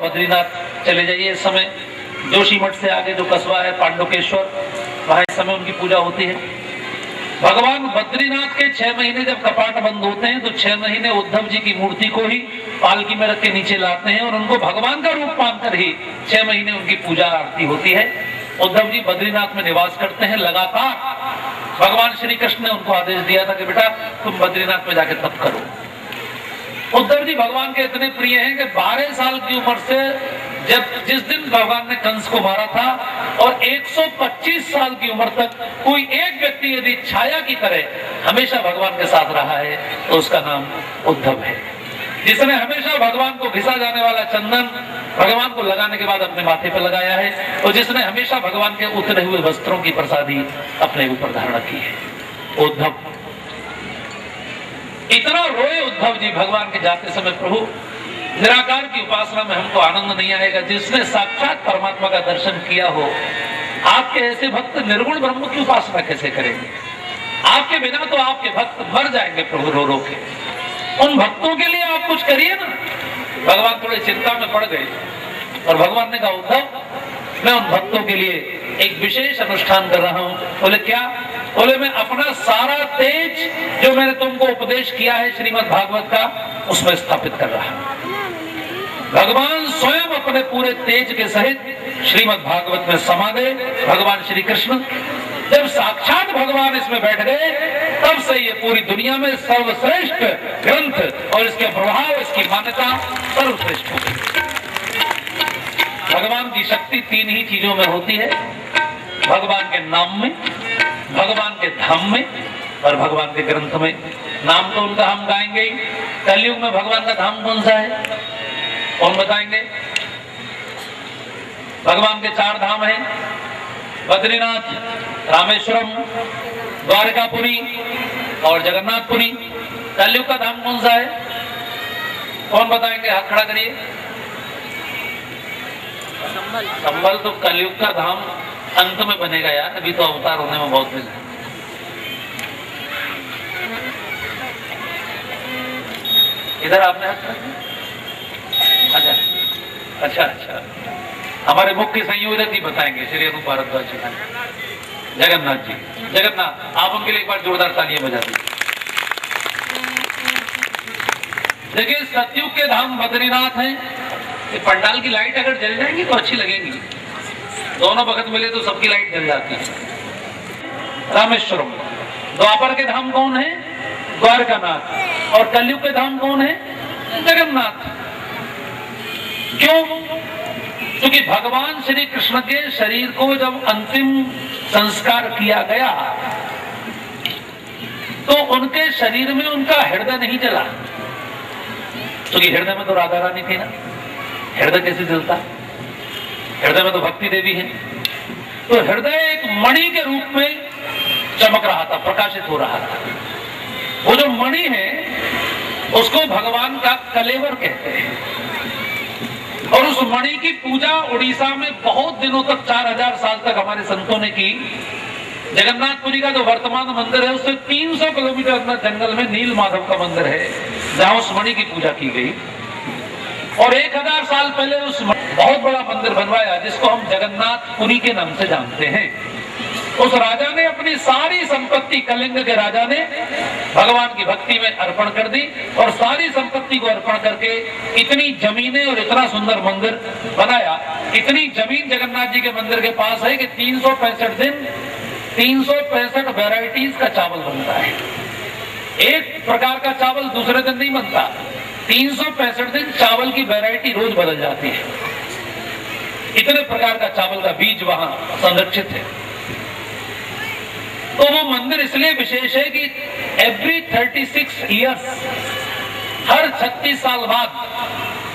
बद्रीनाथ चले जाइए। इस समय जोशी मठ से आगे जो कस्बा है पांडुकेश्वर, वहां इस समय उनकी पूजा होती है। भगवान बद्रीनाथ के 6 महीने जब कपाट बंद होते हैं तो 6 महीने उद्धव जी की मूर्ति को ही पालकी में रख के नीचे लाते हैं और उनको भगवान का रूप मानकर ही 6 महीने उनकी पूजा आरती होती है। उद्धव जी बद्रीनाथ में निवास करते हैं लगातार। भगवान श्री कृष्ण ने उनको आदेश दिया था कि बेटा तुम बद्रीनाथ में जाके तप करो। उद्धव जी भगवान के इतने प्रिय हैं कि 12 साल की उम्र से जिस दिन भगवान ने कंस को मारा था और 125 साल की उम्र तक कोई एक व्यक्ति यदि छाया की तरह हमेशा भगवान के साथ रहा है तो उसका नाम उद्धव है। जिसने हमेशा भगवान को घिसा जाने वाला चंदन भगवान को लगाने के बाद अपने माथे पर लगाया है और जिसने हमेशा भगवान के उतरे हुए वस्त्रों की प्रसादी अपने ऊपर धारण की है, उद्धव। इतना रोए उद्धव जी भगवान के जाते समय, प्रभु निराकार की उपासना में हमको आनंद नहीं आएगा। जिसने साक्षात परमात्मा का दर्शन किया हो, आपके ऐसे भक्त निर्गुण ब्रह्म की उपासना कैसे करेंगे? आपके बिना तो आपके भक्त मर जाएंगे प्रभु रो रो के। उन भक्तों के लिए आप कुछ करिए ना। भगवान थोड़े चिंता में पड़ गए और भगवान ने कहा उद्धव मैं उन भक्तों के लिए एक विशेष अनुष्ठान कर रहा हूं। बोले क्या? बोले मैं अपना सारा तेज जो मैंने तुमको उपदेश किया है श्रीमद् भागवत का उसमें स्थापित कर रहा हूं। भगवान स्वयं अपने पूरे तेज के सहित श्रीमद् भागवत में समा गए। भगवान श्री कृष्ण जब साक्षात भगवान इसमें बैठ गए तब से ये पूरी दुनिया में सर्वश्रेष्ठ ग्रंथ और इसके प्रभाव, इसकी मान्यता सर्वश्रेष्ठ हो गई। भगवान की शक्ति 3 ही चीजों में होती है, भगवान के नाम में, भगवान के धाम में और भगवान के ग्रंथ में। नाम तो उनका हम गाएंगे ही। कलयुग में भगवान का धाम कौन सा है? कौन बताएंगे? भगवान के 4 धाम हैं, बद्रीनाथ, रामेश्वरम, द्वारकापुरी और जगन्नाथपुरी। कलयुग का धाम कौन सा है? कौन बताएंगे? हाथ खड़ा करिए। संभल तो कलयुग का धाम अंत में बनेगा यार, अभी तो अवतार होने में बहुत दिन है। इधर आपने हाथ खड़ा किया? अच्छा अच्छा, हमारे मुख्य संयोजक जी बताएंगे, श्री अनु भारद्वाज जी, जगन्नाथ जी। जगन्नाथ, आप उनके लिए एक बार जोरदार तालियां बजा दीजिए। देखिए सतयुग के धाम बद्रीनाथ हैं। ये पंडाल की लाइट अगर जल जाएंगी तो अच्छी लगेंगी, दोनों भगत मिले तो सबकी लाइट जल जाती है। रामेश्वरम। द्वापर के धाम कौन है? द्वारकानाथ। और कलयुग के धाम कौन है? जगन्नाथ। क्यों? क्योंकि भगवान श्री कृष्ण के शरीर को जब अंतिम संस्कार किया गया तो उनके शरीर में उनका हृदय नहीं जला, क्योंकि हृदय में तो राधा रानी थी ना। हृदय कैसे जलता? हृदय में तो भक्ति देवी है। तो हृदय एक मणि के रूप में चमक रहा था, प्रकाशित हो रहा था। वो जो मणि है उसको भगवान का कलेवर कहते हैं और उस मणि की पूजा उड़ीसा में बहुत दिनों तक 4000 साल तक हमारे संतों ने की। जगन्नाथपुरी का जो वर्तमान मंदिर है उससे 300 किलोमीटर अंदर जंगल में नील माधव का मंदिर है जहां उस मणि की पूजा की गई। और 1000 साल पहले उस बहुत बड़ा मंदिर बनवाया जिसको हम जगन्नाथपुरी के नाम से जानते हैं। उस राजा ने अपनी सारी संपत्ति, कलिंग के राजा ने भगवान की भक्ति में अर्पण कर दी और सारी संपत्ति को अर्पण करके इतनी जमीनें और इतना सुंदर मंदिर बनाया। इतनी जमीन जगन्नाथ जी के मंदिर के पास है कि 365 दिन 365 वैरायटीज का चावल बनता है। एक प्रकार का चावल दूसरे दिन नहीं बनता, 365 दिन चावल की वैरायटी रोज बदल जाती है। इतने प्रकार का चावल का बीज वहां संरक्षित है। तो वो मंदिर इसलिए विशेष है कि एवरी 36 ईयर्स, हर 36 साल बाद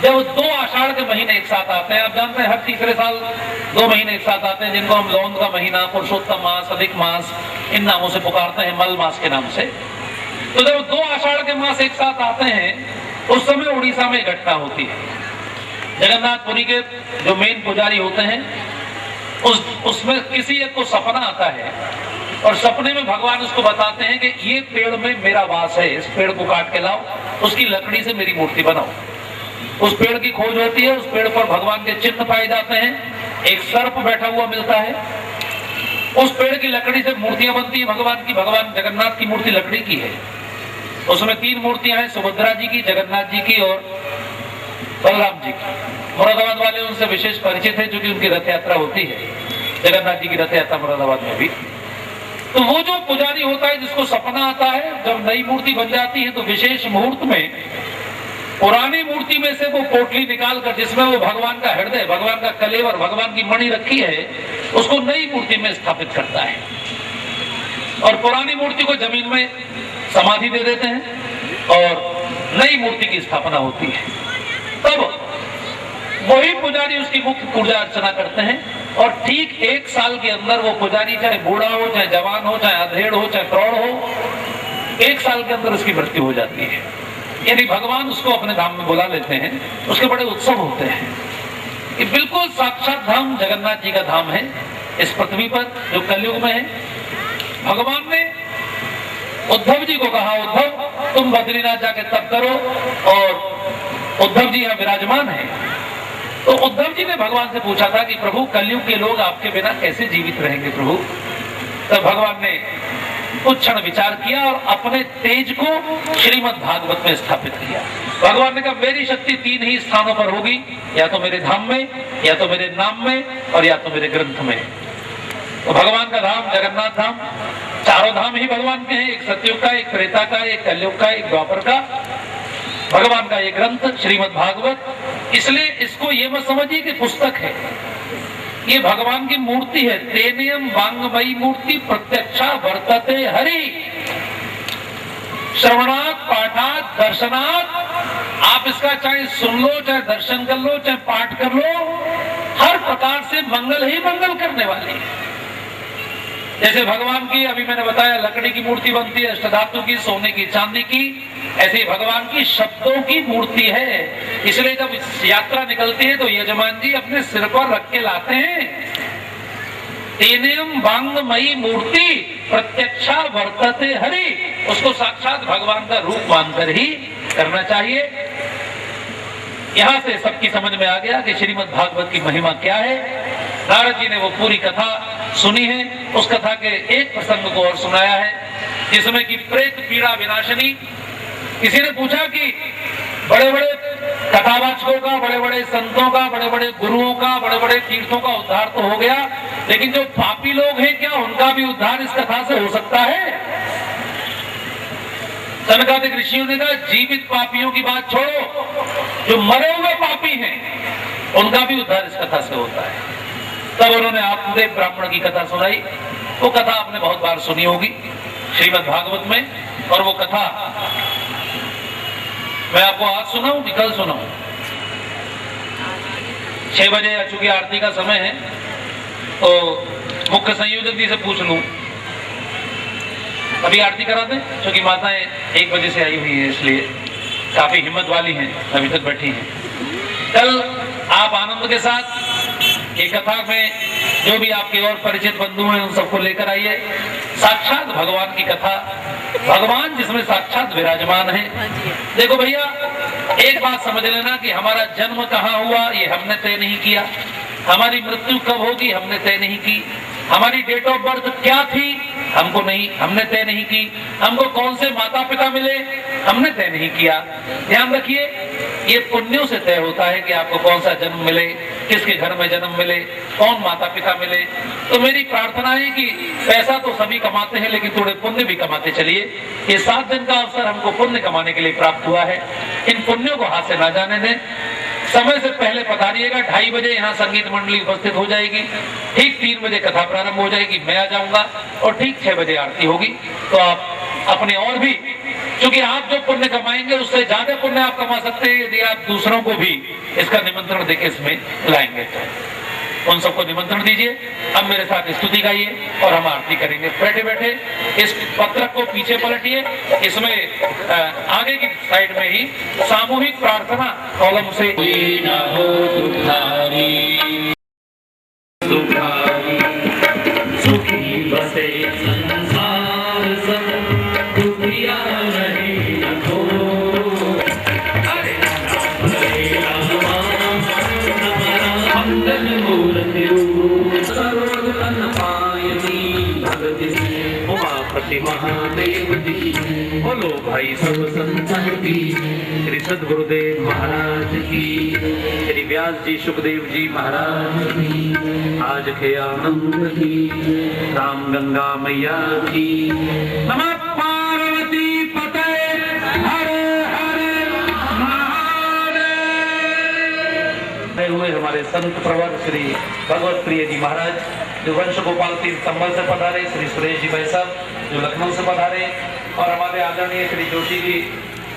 जब 2 आषाढ़ के महीने एक साथ आते हैं, आप जानते हैं हर तीसरे साल 2 महीने एक साथ आते हैं जिनको हम लौंग का महीना, पुरुषोत्तम मास, अधिक मास इन नामों से पुकारते हैं, मल मास के नाम से। तो जब 2 आषाढ़ के मास एक साथ आते हैं उस समय उड़ीसा में घटना होती है। जगन्नाथपुरी के जो मेन पुजारी होते हैं उसमें किसी एक को सपना आता है और सपने में भगवान उसको बताते हैं कि ये पेड़ में मेरा वास है, इस पेड़ को काट के लाओ, उसकी लकड़ी से मेरी मूर्ति बनाओ। उस पेड़ की खोज होती है, उस पेड़ पर भगवान के चिन्ह पाए जाते हैं, एक सर्प बैठा हुआ मिलता है, उस पेड़ की लकड़ी से मूर्तियां बनती है भगवान की। भगवान जगन्नाथ की मूर्ति लकड़ी की है, उसमें 3 मूर्तियां हैं, सुभद्रा जी की, जगन्नाथ जी की और बलराम जी की। मुरादाबाद वाले उनसे विशेष परिचित है, क्योंकि उनकी रथ यात्रा होती है, जगन्नाथ जी की रथ यात्रा मुरादाबाद में भी। तो वो जो पुजारी होता है, जिसको सपना आता है, जब नई मूर्ति बन जाती है तो विशेष मुहूर्त में पुरानी मूर्ति में से वो पोटली निकाल कर, जिसमें वो भगवान का हृदय, भगवान का कलेवर, भगवान की मणि रखी है, उसको नई मूर्ति में स्थापित करता है और पुरानी मूर्ति को जमीन में समाधि दे देते हैं और नई मूर्ति की स्थापना होती है। तब वही पुजारी उसकी मुख्य पूजा अर्चना करते हैं और ठीक 1 साल के अंदर वो पुजारी, चाहे बूढ़ा हो, चाहे जवान हो, चाहे अधेड़ हो, चाहे प्रौढ़ हो, 1 साल के अंदर उसकी मृत्यु हो जाती है। यदि भगवान उसको अपने धाम में बुला लेते हैं, उसके बड़े उत्सव होते हैं। ये बिल्कुल साक्षात धाम जगन्नाथ जी का धाम है इस पृथ्वी पर, जो कलयुग में है। भगवान ने उद्धव जी को कहा, उद्धव तुम बद्रीनाथ जाके तप करो, और उद्धव जी यहाँ विराजमान है। तो उद्धव जी ने भगवान से पूछा था कि प्रभु, कलयुग के लोग आपके बिना कैसे जीवित रहेंगे प्रभु। तब भगवान ने कुछ क्षण विचार किया और अपने तेज को श्रीमद् भागवत में स्थापित किया। भगवान ने कहा, मेरी शक्ति 3 ही स्थानों पर होगी, या तो मेरे धाम में, या तो मेरे नाम में, और या तो मेरे ग्रंथ में। तो भगवान का धाम जगन्नाथ धाम, चारों धाम ही भगवान के हैं, एक सतयुग का, एक त्रेता का, एक कलयुग का, एक द्वापर का। भगवान का ये ग्रंथ श्रीमद् भागवत, इसलिए इसको ये मत समझिए कि पुस्तक है, ये भगवान की मूर्ति है। तेनेयम वांगमयी मूर्ति प्रत्यक्षा वर्तते हरि, श्रवणात् पाठात् दर्शनात्। आप इसका चाहे सुन लो, चाहे दर्शन कर लो, चाहे पाठ कर लो, हर प्रकार से मंगल ही मंगल करने वाली है। जैसे भगवान की, अभी मैंने बताया, लकड़ी की मूर्ति बनती है, अष्टधातु की, सोने की, चांदी की, ऐसे ही भगवान की शब्दों की मूर्ति है। इसलिए जब यात्रा निकलती है तो यजमान जी अपने सिर पर रख के लाते हैं, तेनेयम वांगमयी मूर्ति प्रत्यक्षा वर्तते हरि। उसको साक्षात भगवान का रूप मानकर ही करना चाहिए। यहां से सबकी समझ में आ गया कि श्रीमद् भागवत की महिमा क्या है। नारद जी ने वो पूरी कथा सुनी है, उस कथा के एक प्रसंग को और सुनाया है, जिसमें कि प्रेत पीड़ा विनाशिनी। किसी ने पूछा कि बड़े बड़े कथावाचकों का, बड़े बड़े संतों का, बड़े बड़े गुरुओं का, बड़े बड़े तीर्थों का उद्धार तो हो गया, लेकिन जो पापी लोग हैं, क्या उनका भी उद्धार इस कथा से हो सकता है? सनकादिक ऋषियों ने कहा, जीवित पापियों की बात छोड़ो, जो मरे हुए पापी हैं उनका भी उद्धार इस कथा से होता है। तब उन्होंने आत्मदेव ब्राह्मण की कथा सुनाई। वो कथा आपने बहुत बार सुनी होगी श्रीमद् भागवत में, और वो कथा मैं आपको आज सुनाऊं कि कल सुनाऊं? 6 बजे आ चुकी आरती का समय है, तो मुख्य संयोजक जी से पूछ लूं, अभी आरती करा दें, क्योंकि माताएं 1 बजे से आई हुई है, इसलिए काफी हिम्मत वाली हैं, अभी तक बैठी हैं। कल आप आनंद के साथ ये कथा में जो भी आपके और परिचित बंधु हैं उन सबको लेकर आइए। साक्षात भगवान की कथा, भगवान जिसमें साक्षात विराजमान है। देखो भैया, एक बात समझ लेना कि हमारा जन्म कहाँ हुआ ये हमने तय नहीं किया, हमारी मृत्यु कब होगी हमने तय नहीं की, हमारी डेट ऑफ बर्थ क्या थी हमने तय नहीं की, हमको कौन से माता पिता मिले हमने तय नहीं किया। ध्यान रखिए, ये पुण्यों से तय होता है कि आपको कौन सा जन्म मिले, किसके घर में जन्म मिले, कौन माता पिता मिले। तो मेरी प्रार्थना है कि पैसा तो सभी कमाते हैं, लेकिन थोड़े पुण्य भी कमाते चलिए। ये 7 दिन का अवसर हमको पुण्य कमाने के लिए प्राप्त हुआ है, इन पुण्यों को हाथ से ना जाने दें। समय से पहले पधारिएगा। 2:30 बजे यहाँ संगीत मंडली उपस्थित हो जाएगी, ठीक 3 बजे कथा प्रारंभ हो जाएगी, मैं आ जाऊंगा, और ठीक 6 बजे आरती होगी। तो आप अपने और भी, क्योंकि आप जो पुण्य कमाएंगे उससे ज्यादा पुण्य आप कमा सकते हैं यदि आप दूसरों को भी इसका निमंत्रण देके इसमें लाएंगे। तो उन सबको निमंत्रण दीजिए। अब मेरे साथ स्तुति गाइए और हम आरती करेंगे। बैठे बैठे इस पत्रक को पीछे पलटिए, इसमें आगे की साइड में ही सामूहिक प्रार्थना कॉलम से सुखी बसे संसार सब दुखिया नहीं रखो। हरे राम हरे राम महादेव जी, बोलो भाई सब संतन की, श्री सद्गुरुदेव महाराज की, श्री व्यास जी सुखदेव जी महाराज की, आज के आनंद की, राम गंगा मैया की। नमः पार्वती पते, हर हर महादेव। हुए हमारे संत प्रवर श्री भगवत प्रिय जी महाराज, जो वंश गोपाल तीर्थ संबल से पधारे, श्री सुरेश जी भाई साहब जो लखनऊ से पधारे, और हमारे आदरणीय श्री जोशी जी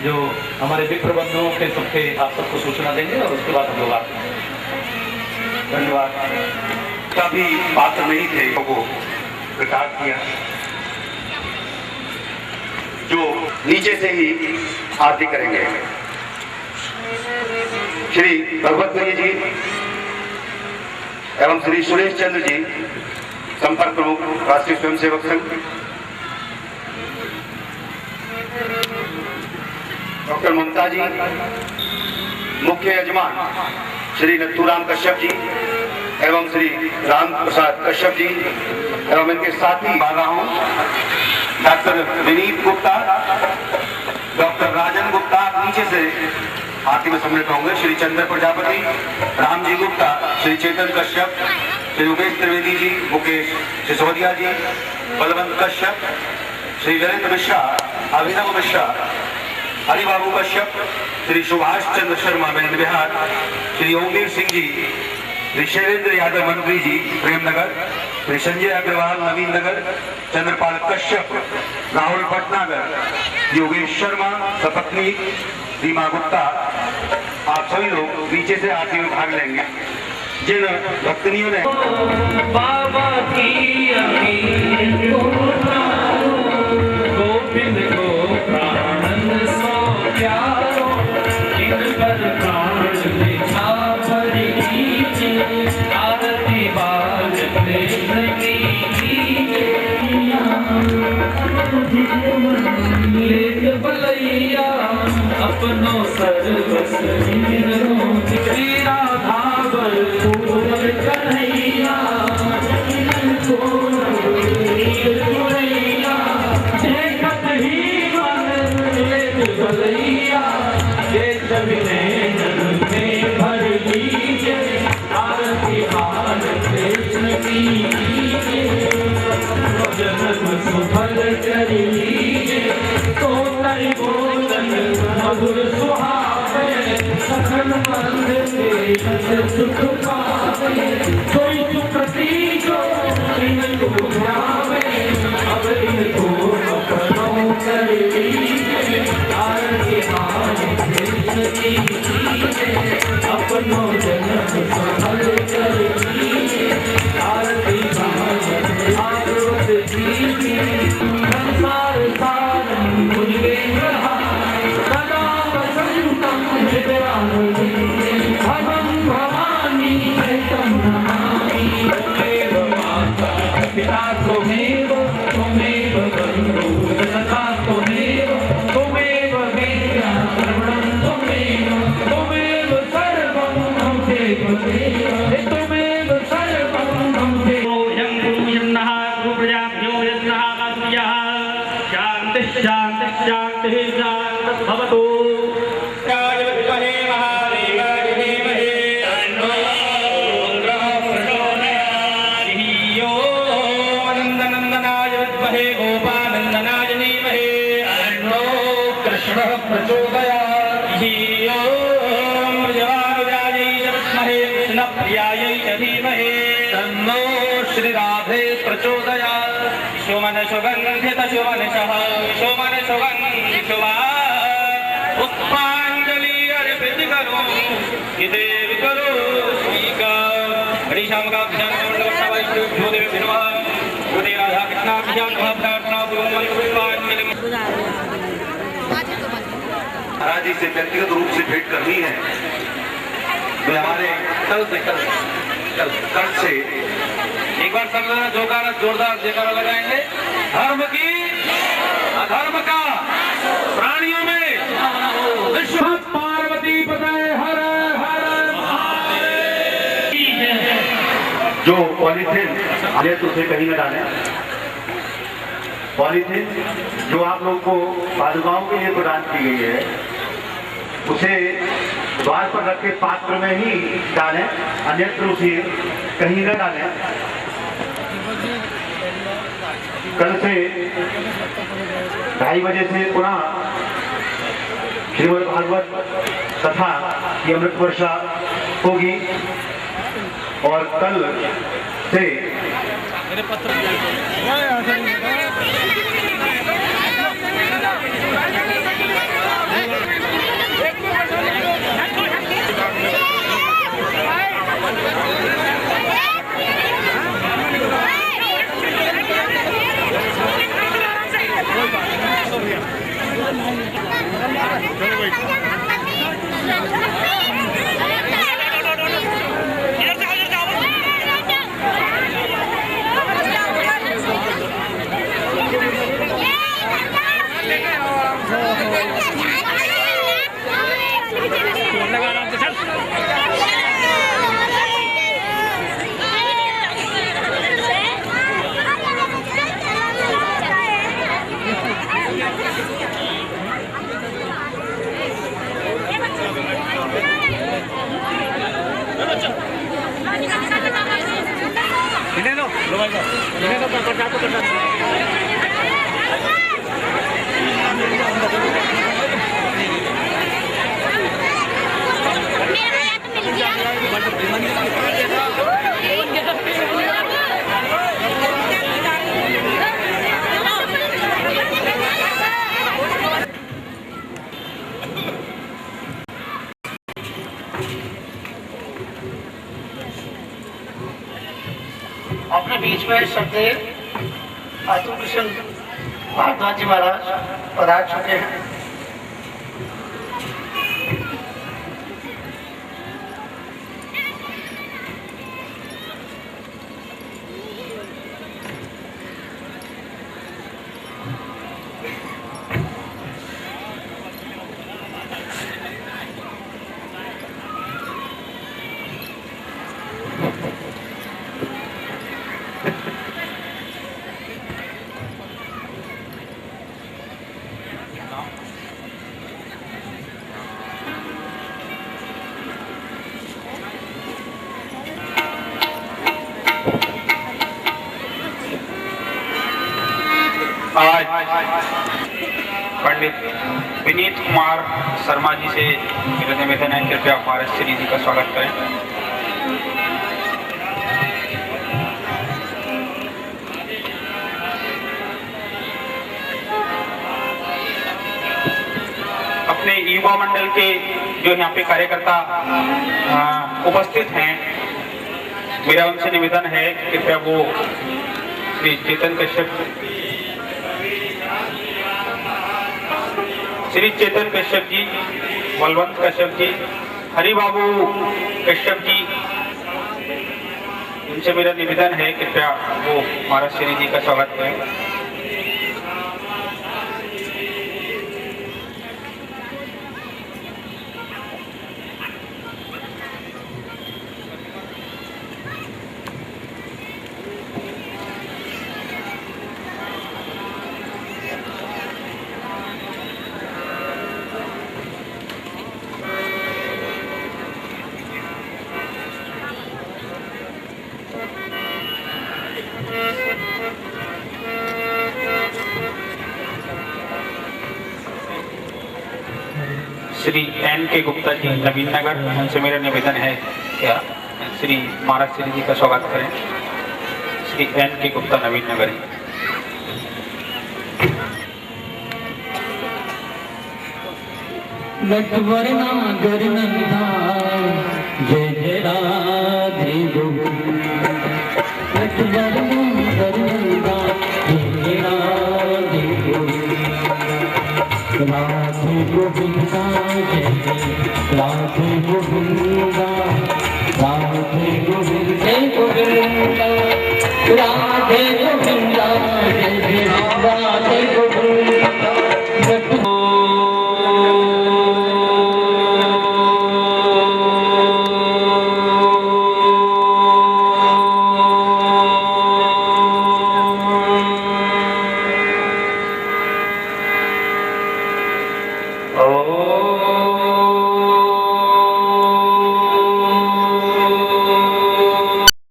जो हमारे विप्र बंधुओं के सुख के आप सबको सूचना देंगे, और उसके बाद हम लोग आते हैं। धन्यवाद। कभी बात नहीं थे को प्रकाश किया, जो नीचे से ही आरती करेंगे। श्री भगवत प्रिय जी एवं श्री सुरेश चंद्र जी, संपर्क प्रमुख राष्ट्रीय स्वयंसेवक संघ, डॉक्टर ममता जी, मुख्य यजमान श्री नथुराम कश्यप जी एवं श्री राम प्रसाद कश्यप जी, एवं इनके साथी बाला हूं डॉक्टर विनीत गुप्ता, डॉक्टर राजन गुप्ता, नीचे से आरती में सम्मिलित होंगे। श्री चंद्र प्रजापति, राम जी गुप्ता, श्री चेतन कश्यप, श्री उमेश त्रिवेदी जी, मुकेश सिसोदिया जी, बलवंत कश्यप, श्री ललित मिश्रा, अभिनव मिश्रा, हरिबाबू कश्यप, श्री सुभाष चंद्र शर्मा बेन बिहार, श्री ओमवीर सिंह जी, श्री शैलेंद्र यादव मंत्री जी प्रेमनगर, श्री संजय अग्रवाल नवीन नगर, चंद्रपाल कश्यप, राहुल भटनागर, योगेश शर्मा सपत्नी, रीमा गुप्ता। आप सभी लोग नीचे से आरती में भाग लेंगे। जिन भक्तनियों ने बाबा की गोविंद को प्राण सो प्यारो, इन पर प्राण लिखा भरी, आरती बाज कृष्ण की, लेत बलैया अपनो सर्वस श्री राधा बलपूर कन्हैया, देखत ही मन लेत बलैया, ये सविने जन में भर लीजे, आरती हार कृष्ण की, जन्म सुफल कर लीजे, तो तरी बोलन मधुर सुहावे, सखन मंद के सुख पावे, कोई सुखती जो इनको ध्यावे, अब इनको अपनों कर लीजे, आरती हार कृष्ण की, अपनों जन्म सफल कर लीजे, आरती हार भागवत जी की, संसार सारं मुझे रहा, सदा वसंतम हृदयानंदी, भवं भवानी प्रेतम नमामि, तमेव माता पिता त्वमेव, त्वमेव बन्धुः सखा त्वमेव, त्वमेव वेद्या सर्वं त्वमेव, त्वमेव सर्वं मम देव देव, त्वमेव सर्वं मम देव। शांति शांति शांति भवतु। कृष्ण प्रचोदयात्, कृष्ण प्रियायै धीमहि, तन्नो श्री राधे प्रचोदयात्। शोमन सुगंधित सुमनसः, शोमन सुगंधित शुभा, पुष्पांजलि अर्पित करो, देव करो स्वीकार। हरि श्याम का भजन वैष्णव देव धन्यवाद, गुरुदेव राधा कृष्णा भजन प्रार्थना पुष्पांजलि। महाराज जी से व्यक्तिगत रूप से भेंट करनी है, तो हमारे कल से एक बार सब जोरदार जोरदार जयकारा लगाएंगे। धर्म की अधर्म का प्राणियों में विश्व पार्वती पते, हर हर महादेव। जो पॉलीथिन नेत्र से कहीं न डालें, पॉलीथिन जो आप लोग को पादुकाओं के लिए प्रदान की गई है उसे द्वार पर रखे पात्र में ही डालें, अन्यत्र उसे कहीं न डालें। कल से 2:30 बजे से पुनः श्रीमद् भागवत कथा की अमृत वर्षा होगी और कल से अपने बीच में श्रद्धेय आत्मकृष्ण भारद्वाज जी महाराज पधार चुके हैं। आज पंडित विनीत कुमार शर्मा जी से मेरा निवेदन है, कृपया महाराज श्री जी का स्वागत करें। अपने युवा मंडल के जो यहाँ पे कार्यकर्ता उपस्थित हैं, मेरा उनसे निवेदन है कृपया वो श्री चेतन कश्यप, श्री चेतन कश्यप जी, बलवंत कश्यप जी, हरि बाबू कश्यप जी, इनसे मेरा निवेदन है कृपया वो महाराज श्री जी का स्वागत करें। श्री एन के गुप्ता जी, नवीन नगर, उनसे मेरा निवेदन है क्या श्री महाराज श्री जी का स्वागत करें। श्री एन के गुप्ता, नवीन नगर। नटवरना गरनंदा जय जय राधे गोविंद, नटवरना गरनंदा जय जय राधे गोविंद, राधे गोविंदा जय जय राधे गोविंदा, राधे गोविंदा राधे